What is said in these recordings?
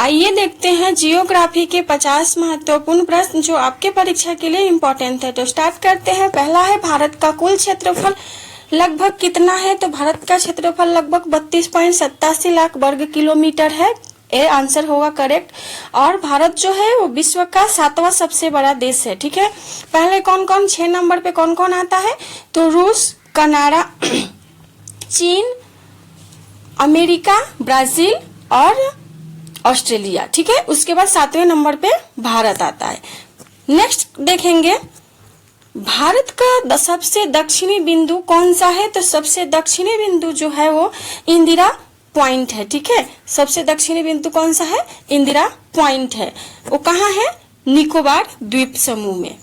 आइए देखते हैं जियोग्राफी के 50 महत्वपूर्ण प्रश्न जो आपके परीक्षा के लिए इम्पोर्टेंट है। तो स्टार्ट करते हैं। पहला है भारत का कुल क्षेत्रफल लगभग कितना है। तो भारत का क्षेत्रफल लगभग 32.87 लाख वर्ग किलोमीटर है। ये आंसर होगा करेक्ट। और भारत जो है वो विश्व का 7वां सबसे बड़ा देश है। ठीक है, पहले कौन कौन 6 नंबर पे कौन कौन आता है। तो रूस, कनाडा, चीन, अमेरिका, ब्राजील और ऑस्ट्रेलिया। ठीक है, उसके बाद 7वें नंबर पे भारत आता है। नेक्स्ट देखेंगे भारत का सबसे दक्षिणी बिंदु कौन सा है। तो सबसे दक्षिणी बिंदु जो है वो इंदिरा पॉइंट है। ठीक है, सबसे दक्षिणी बिंदु कौन सा है, इंदिरा पॉइंट है। वो कहाँ है, निकोबार द्वीप समूह में।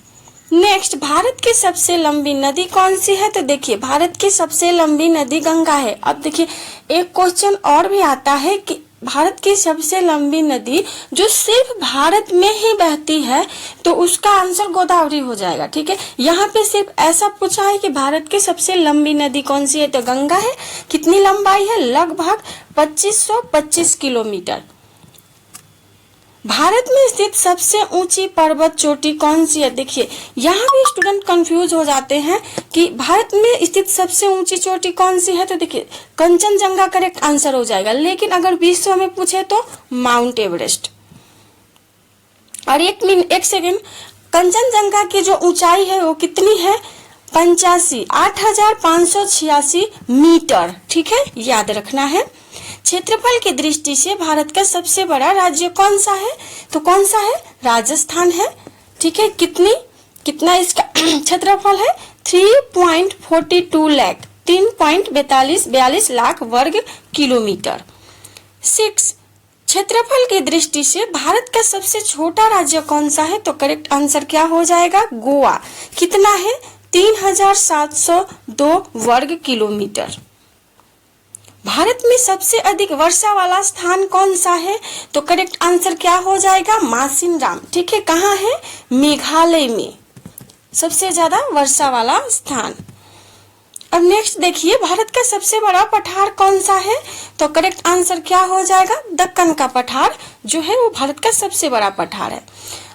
नेक्स्ट भारत की सबसे लंबी नदी कौन सी है। तो देखिए भारत की सबसे लंबी नदी गंगा है। अब देखिए एक क्वेश्चन और भी आता है कि भारत की सबसे लंबी नदी जो सिर्फ भारत में ही बहती है तो उसका आंसर गोदावरी हो जाएगा। ठीक है, यहाँ पे सिर्फ ऐसा पूछा है कि भारत की सबसे लंबी नदी कौन सी है। तो गंगा है। कितनी लंबाई है, लगभग 2525 किलोमीटर। भारत में स्थित सबसे ऊंची पर्वत चोटी कौन सी है। देखिए यहाँ भी स्टूडेंट कंफ्यूज हो जाते हैं कि भारत में स्थित सबसे ऊंची चोटी कौन सी है। तो देखिए कंचनजंगा करेक्ट आंसर हो जाएगा, लेकिन अगर विश्व में पूछे तो माउंट एवरेस्ट। और एक सेकेंड, कंचनजंगा की जो ऊंचाई है वो कितनी है, 85,8586 मीटर। ठीक है, याद रखना है। क्षेत्रफल की दृष्टि से भारत का सबसे बड़ा राज्य कौन सा है। तो कौन सा है, राजस्थान है। ठीक है, कितना इसका क्षेत्रफल है, 3.42 लाख, 3.42 लाख वर्ग किलोमीटर। 6 क्षेत्रफल की दृष्टि से भारत का सबसे छोटा राज्य कौन सा है। तो करेक्ट आंसर क्या हो जाएगा, गोवा। कितना है, 3702 वर्ग किलोमीटर। भारत में सबसे अधिक वर्षा वाला स्थान कौन सा है। तो करेक्ट आंसर क्या हो जाएगा, मासिनराम। ठीक है, कहाँ है, मेघालय में सबसे ज्यादा वर्षा वाला स्थान। अब नेक्स्ट देखिए भारत का सबसे बड़ा पठार कौन सा है। तो करेक्ट आंसर क्या हो जाएगा, दक्कन का पठार जो है वो भारत का सबसे बड़ा पठार है।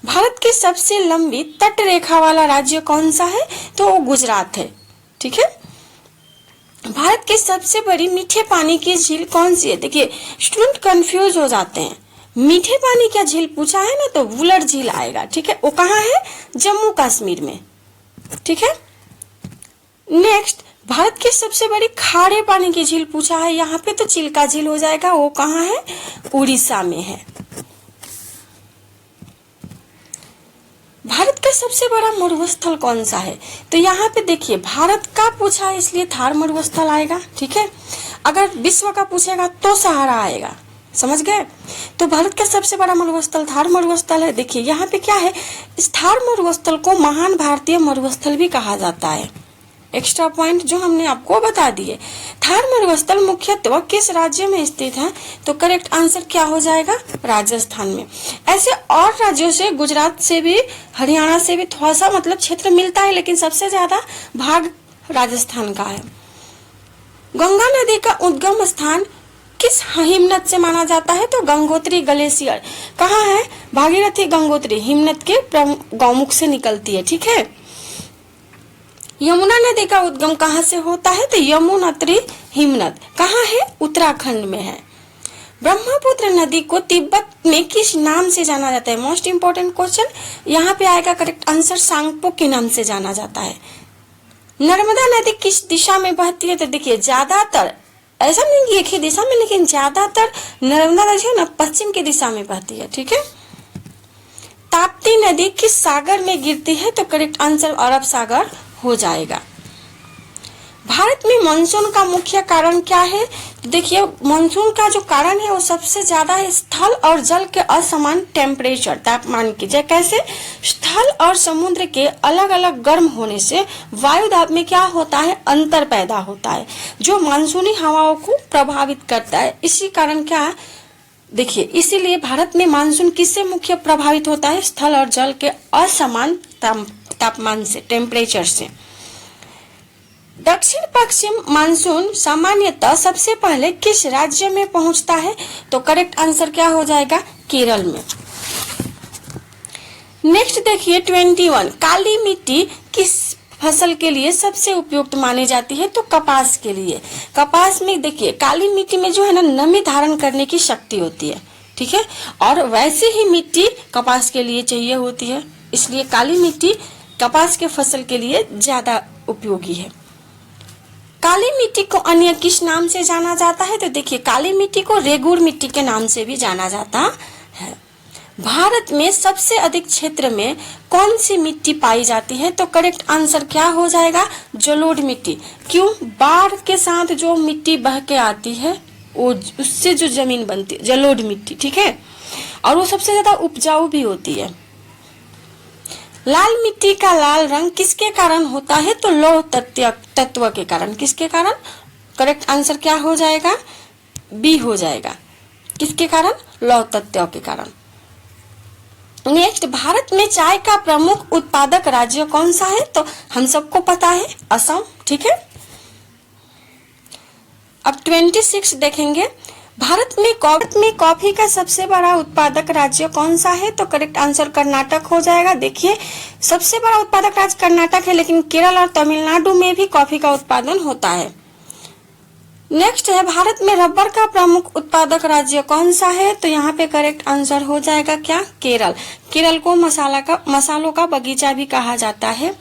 भारत की सबसे लंबी तट रेखा वाला राज्य कौन सा है। तो वो गुजरात है। ठीक है, भारत की सबसे बड़ी मीठे पानी की झील कौन सी है। देखिए स्टूडेंट कंफ्यूज हो जाते हैं, मीठे पानी का झील पूछा है ना तो वुलर झील आएगा। ठीक है, वो कहाँ है, जम्मू कश्मीर में। ठीक है, नेक्स्ट भारत की सबसे बड़ी खारे पानी की झील पूछा है, यहाँ पे तो चिल्का झील हो जाएगा। वो कहाँ है, उड़ीसा में है। भारत का सबसे बड़ा मरुस्थल कौन सा है। तो यहाँ पे देखिए भारत का पूछा है इसलिए थार मरुस्थल आएगा। ठीक है, अगर विश्व का पूछेगा तो सहारा आएगा, समझ गए। तो भारत का सबसे बड़ा मरुस्थल थार मरुस्थल है। देखिए यहाँ पे क्या है, इस थार मरुस्थल को महान भारतीय मरुस्थल भी कहा जाता है। एक्स्ट्रा पॉइंट जो हमने आपको बता दिए। थार मरुस्थल मुख्यतः किस राज्य में स्थित है। तो करेक्ट आंसर क्या हो जाएगा, राजस्थान में। ऐसे और राज्यों से, गुजरात से भी, हरियाणा से भी थोड़ा सा मतलब क्षेत्र मिलता है, लेकिन सबसे ज्यादा भाग राजस्थान का है। गंगा नदी का उद्गम स्थान किस हिमनद से माना जाता है। तो गंगोत्री ग्लेशियर कहाँ है, भागीरथी गंगोत्री हिमनद के गौमुख से निकलती है। ठीक है, यमुना नदी का उद्गम कहाँ से होता है। तो यमुनोत्री हिमनद कहाँ है, उत्तराखंड में है। ब्रह्मपुत्र नदी को तिब्बत में किस नाम से जाना जाता है। मोस्ट इंपोर्टेंट क्वेश्चन यहाँ पे आएगा, करेक्ट आंसर सांगपो के नाम से जाना जाता है। नर्मदा नदी किस दिशा में बहती है। तो देखिए ज्यादातर, ऐसा नहीं कि एक ही दिशा में, लेकिन ज्यादातर नर्मदा नदी है ना पश्चिम की दिशा में बहती है। ठीक है, ताप्ती नदी किस सागर में गिरती है। तो करेक्ट आंसर अरब सागर हो जाएगा। भारत में मानसून का मुख्य कारण क्या है। देखिए मानसून का जो कारण है वो सबसे ज्यादा है स्थल और जल के असमान टेम्परेचर, तापमान की। कैसे, स्थल और समुद्र के अलग अलग गर्म होने से वायु दाब में क्या होता है, अंतर पैदा होता है, जो मानसूनी हवाओं को प्रभावित करता है। इसी कारण क्या, देखिए इसीलिए भारत में मानसून किससे मुख्य प्रभावित होता है, स्थल और जल के असमान तापमान से, टेम्परेचर से। दक्षिण पश्चिम मानसून सामान्यतः सबसे पहले किस राज्य में पहुंचता है। तो करेक्ट आंसर क्या हो जाएगा, केरल में। नेक्स्ट देखिए 21, काली मिट्टी किस फसल के लिए सबसे उपयुक्त मानी जाती है? तो कपास के लिए। कपास में देखिए काली मिट्टी में जो है ना नमी धारण करने की शक्ति होती है, ठीक है, और वैसे ही मिट्टी कपास के लिए चाहिए होती है, इसलिए काली मिट्टी कपास के फसल के लिए ज्यादा उपयोगी है। काली मिट्टी को अन्य किस नाम से जाना जाता है? तो देखिए काली मिट्टी को रेगुर मिट्टी के नाम से भी जाना जाता है। भारत में सबसे अधिक क्षेत्र में कौन सी मिट्टी पाई जाती है? तो करेक्ट आंसर क्या हो जाएगा? जलोढ़ मिट्टी। क्यों? बाढ़ के साथ जो मिट्टी बह के आती है वो उससे जो जमीन बनती है जलोढ़ मिट्टी, ठीक है, और वो सबसे ज्यादा उपजाऊ भी होती है। लाल मिट्टी का लाल रंग किसके कारण होता है? तो लौह तत्व के कारण। किसके कारण? करेक्ट आंसर क्या हो जाएगा? बी हो जाएगा। किसके कारण? लौह तत्व के कारण। नेक्स्ट, भारत में चाय का प्रमुख उत्पादक राज्य कौन सा है? तो हम सबको पता है असम, ठीक है। अब 26 देखेंगे, भारत में कॉफी का सबसे बड़ा उत्पादक राज्य कौन सा है? तो करेक्ट आंसर कर्नाटक हो जाएगा। देखिए सबसे बड़ा उत्पादक राज्य कर्नाटक है, लेकिन केरल और तमिलनाडु में भी कॉफी का उत्पादन होता है। नेक्स्ट है, भारत में रबर का प्रमुख उत्पादक राज्य कौन सा है? तो यहाँ पे करेक्ट आंसर हो जाएगा क्या? केरल। केरल को मसालों का बगीचा भी कहा जाता है।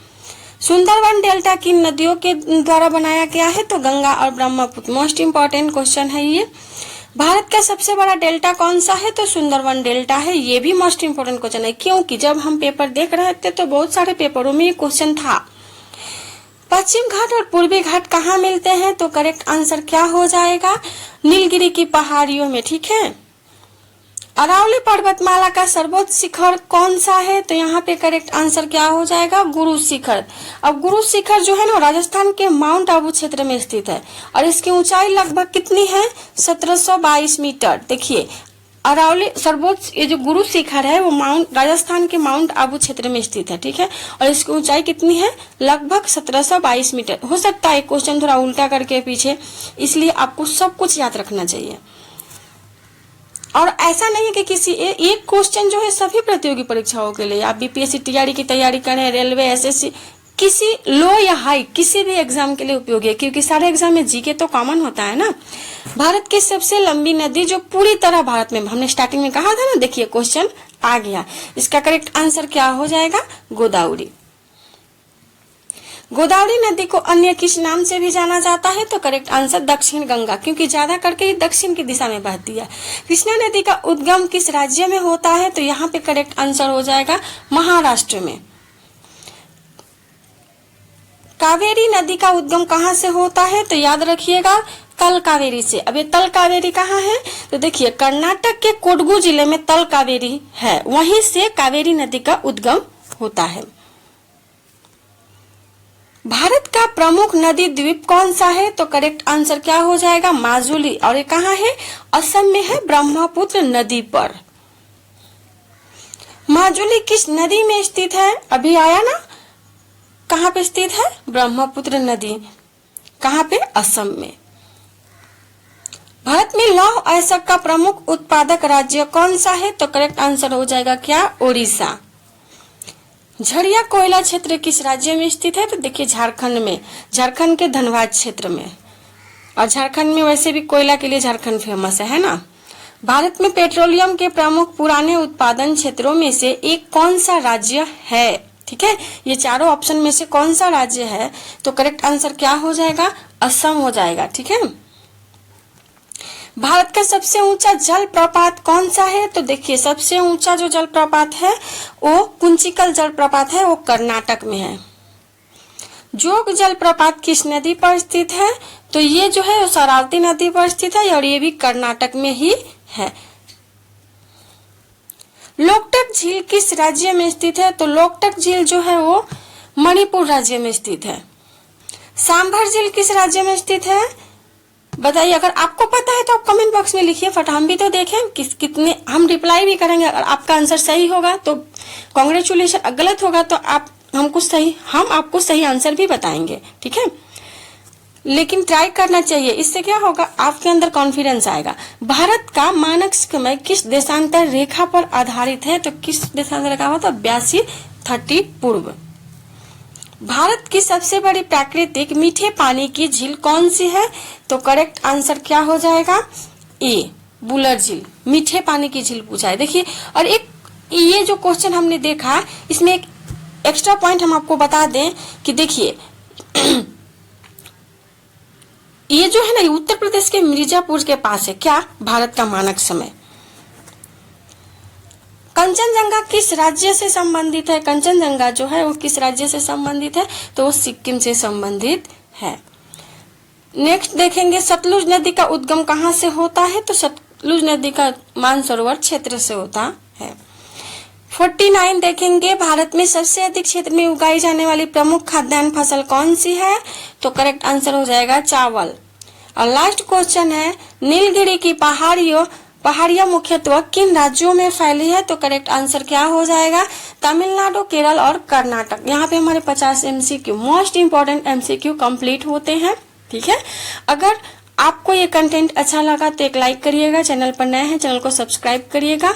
सुंदरवन डेल्टा किन नदियों के द्वारा बनाया गया है? तो गंगा और ब्रह्मपुत्र। मोस्ट इंपॉर्टेंट क्वेश्चन है ये। भारत का सबसे बड़ा डेल्टा कौन सा है? तो सुंदरवन डेल्टा है। ये भी मोस्ट इंपोर्टेंट क्वेश्चन है, क्योंकि जब हम पेपर देख रहे थे तो बहुत सारे पेपरों में ये क्वेश्चन था। पश्चिम घाट और पूर्वी घाट कहाँ मिलते हैं? तो करेक्ट आंसर क्या हो जाएगा? नीलगिरी की पहाड़ियों में, ठीक है। अरावली पर्वतमाला का सर्वोच्च शिखर कौन सा है? तो यहाँ पे करेक्ट आंसर क्या हो जाएगा? गुरु शिखर। अब गुरु शिखर जो है ना राजस्थान के माउंट आबू क्षेत्र में स्थित है और इसकी ऊंचाई लगभग कितनी है? 1722 मीटर। देखिए अरावली सर्वोच्च ये जो गुरु शिखर है वो राजस्थान के माउंट आबू क्षेत्र में स्थित है, ठीक है, और इसकी ऊंचाई कितनी है? लगभग 1722 मीटर। हो सकता है क्वेश्चन थोड़ा उल्टा करके पीछे, इसलिए आपको सब कुछ याद रखना चाहिए। और ऐसा नहीं है कि किसी एक क्वेश्चन जो है सभी प्रतियोगी परीक्षाओं के लिए, आप बीपीएससी टीआरई की तैयारी करें, रेलवे, एसएससी, किसी लो या हाई किसी भी एग्जाम के लिए उपयोगी है, क्योंकि सारे एग्जाम में जीके तो कॉमन होता है ना। भारत की सबसे लंबी नदी जो पूरी तरह भारत में, हमने स्टार्टिंग में कहा था ना, देखिए क्वेश्चन आ गया। इसका करेक्ट आंसर क्या हो जाएगा? गोदावरी। गोदावरी नदी को अन्य किस नाम से भी जाना जाता है? तो करेक्ट आंसर दक्षिण गंगा, क्योंकि ज्यादा करके ये दक्षिण की दिशा में बहती है। कृष्णा नदी का उद्गम किस राज्य में होता है? तो यहाँ पे करेक्ट आंसर हो जाएगा महाराष्ट्र में। कावेरी नदी का उद्गम कहाँ से होता है? तो याद रखिएगा तल कावेरी से। अब ये तल कावेरी कहाँ है? तो देखिए कर्नाटक के कोडगु जिले में तल कावेरी है, वहीं से कावेरी नदी का उद्गम होता है। भारत का प्रमुख नदी द्वीप कौन सा है? तो करेक्ट आंसर क्या हो जाएगा? माजुली। और ये कहाँ है? असम में है, ब्रह्मपुत्र नदी पर। माजुली किस नदी में स्थित है? अभी आया ना, कहाँ पे स्थित है? ब्रह्मपुत्र नदी। कहाँ पे? असम में। भारत में लौह अयस्क का प्रमुख उत्पादक राज्य कौन सा है? तो करेक्ट आंसर हो जाएगा क्या? ओडिशा। झरिया कोयला क्षेत्र किस राज्य में स्थित है? तो देखिए झारखंड में, झारखंड के धनबाद क्षेत्र में। और झारखंड में वैसे भी कोयला के लिए झारखंड फेमस है ना। भारत में पेट्रोलियम के प्रमुख पुराने उत्पादन क्षेत्रों में से एक कौन सा राज्य है? ठीक है, ये चारों ऑप्शन में से कौन सा राज्य है? तो करेक्ट आंसर क्या हो जाएगा? असम हो जाएगा, ठीक है। भारत का सबसे ऊंचा जलप्रपात कौन सा है? तो देखिए सबसे ऊंचा जो जलप्रपात है वो कुंचिकल जलप्रपात है, वो कर्नाटक में है। जोग जलप्रपात किस नदी पर स्थित है? तो ये जो है वो शरावती नदी पर स्थित है और ये भी कर्नाटक में ही है। लोकटक झील किस राज्य में स्थित है? तो लोकटक झील जो है वो मणिपुर राज्य में स्थित है। सांभर झील किस राज्य में स्थित है? बताइए, अगर आपको पता है तो आप कमेंट बॉक्स में लिखिए, फट हम भी तो देखें कितने, हम रिप्लाई भी करेंगे। अगर आपका आंसर सही होगा तो कॉन्ग्रेचुलेशन, गलत होगा तो हम आपको सही आंसर भी बताएंगे, ठीक है। लेकिन ट्राई करना चाहिए। इससे क्या होगा, आपके अंदर कॉन्फिडेंस आएगा। भारत का मानक समय किस देशांतर रेखा पर आधारित है? तो किस देशांतर रेखा होता है? 82-30 पूर्व। भारत की सबसे बड़ी प्राकृतिक मीठे पानी की झील कौन सी है? तो करेक्ट आंसर क्या हो जाएगा? ए, बुलर झील। मीठे पानी की झील पूछा है। देखिए, और एक ये जो क्वेश्चन हमने देखा, इसमें एक एक्स्ट्रा पॉइंट हम आपको बता दें कि देखिए ये जो है ना, ये उत्तर प्रदेश के मिर्जापुर के पास है। क्या? भारत का मानक समय। कंचनजंगा किस राज्य से संबंधित है? कंचनजंगा जो है वो किस राज्य से संबंधित है? तो वो सिक्किम से संबंधित है। नेक्स्ट देखेंगे, सतलुज नदी का उद्गम कहाँ से होता है? तो सतलुज नदी का मानसरोवर क्षेत्र से होता है। 49 देखेंगे, भारत में सबसे अधिक क्षेत्र में उगाई जाने वाली प्रमुख खाद्यान्न फसल कौन सी है? तो करेक्ट आंसर हो जाएगा चावल। और लास्ट क्वेश्चन है, नीलगिरी की पहाड़ियां मुख्यतः किन राज्यों में फैली है? तो करेक्ट आंसर क्या हो जाएगा? तमिलनाडु, केरल और कर्नाटक। यहाँ पे हमारे 50 MCQ most important MCQ complete होते हैं। ठीक है, अगर आपको ये कंटेंट अच्छा लगा तो एक लाइक करिएगा, चैनल पर नए हैं चैनल को सब्सक्राइब करिएगा।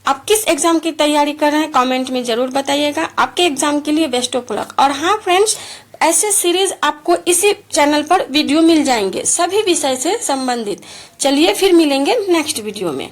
आप किस एग्जाम की तैयारी कर रहे हैं कमेंट में जरूर बताइएगा। आपके एग्जाम के लिए बेस्ट ऑफ लक। और हाँ फ्रेंड्स, ऐसे सीरीज आपको इसी चैनल पर वीडियो मिल जाएंगे सभी विषय से संबंधित। चलिए फिर मिलेंगे नेक्स्ट वीडियो में।